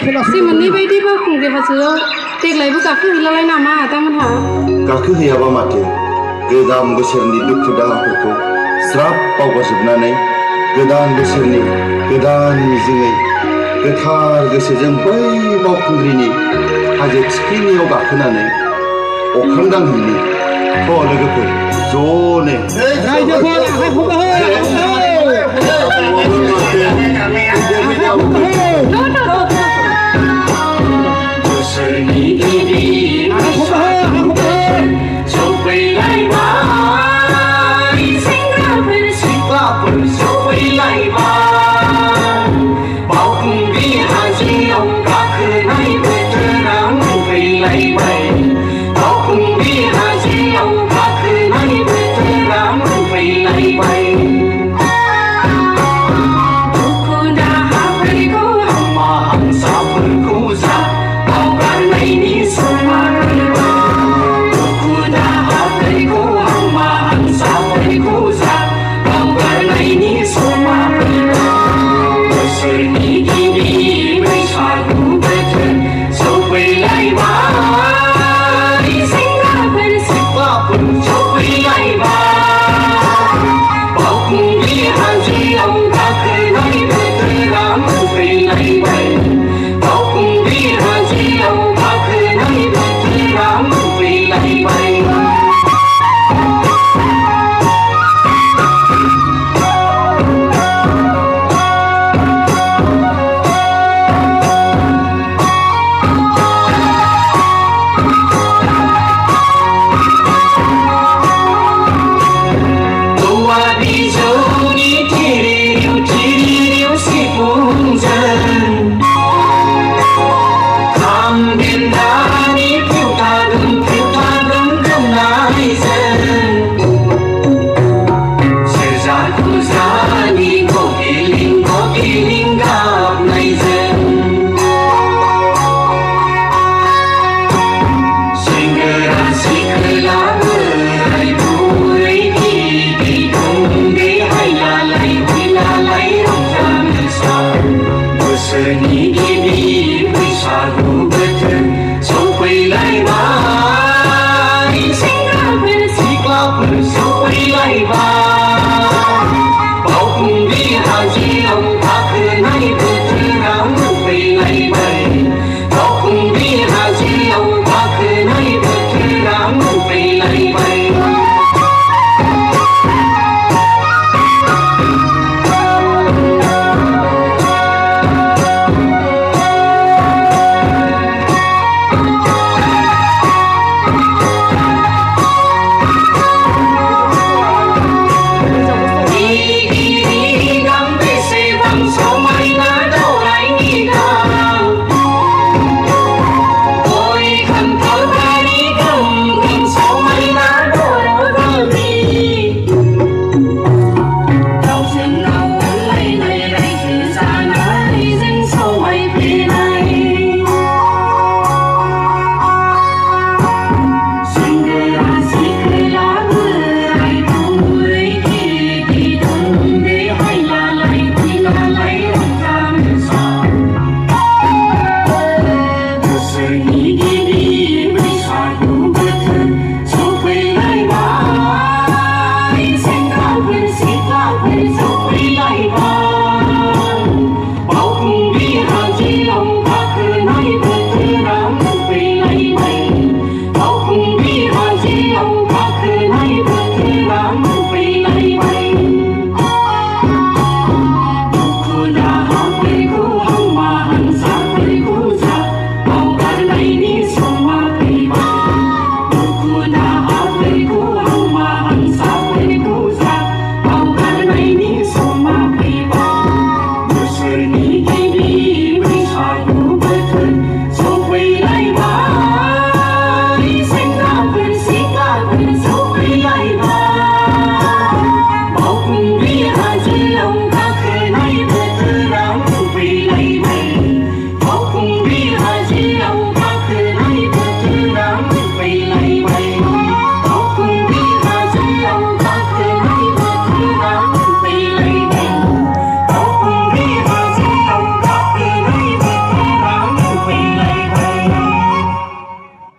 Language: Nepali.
मोननै बायदि बावखुंग्रि हाजोआव देग्लायबो गाखोहैलालाय नामा आदामोनहा? गाखोहैयाबा माथो गोदान बोसोरनि दुखु दाहाफोरखौ ज्राब बावगारजोबनानै गोदान बोसोरनि गोदान मिजिङै गोथार गोसोजों बै बावखुंग्रिनि हाजो थिखिनियाव गाखोनानै अख्रां दांहैनि लोगोफोर ज'नो रायजोफोर आखाइ बोसोरनि गिबि सफैलायबाय सेंग्राफोर सिख्लाफोर सफैलायबाय बावखुंग्रि हाजोआव गाखोनाय बोथोरा मोनफैलायबाय बावखुंग्रि हाजोआव गाखोनाय बोथोरा मोनफैलायबाय दुखु दाहाफोरखौ हामा हांसाफोरखौ जा बावगारनायनि समा फैबाय दुखु दाहाफोरखौ हामा हांसाफोरखौ जा बावगारनायनि समा फैबाय बोसोरनि गिबि बैसागु बोथोर सफैलायबाय सेंग्राफोर सिख्लाफोर सफैलायबाय बावखुंग्रि हाजोआव गाखोनाय बोथोरा मोनफैलायबाय बावखुंग्रि हाजोआव गाखोनाय बोथोरा मोनफैलायबाय बोसोरनि गिबि बैसागु बोथोर सफैलायबाय सेंग्राफोर सिख्लाफोर सफैलायबाय बावखुंग्रि हाजोआव गाखोनाय बोथोरा मोनफैलायबाय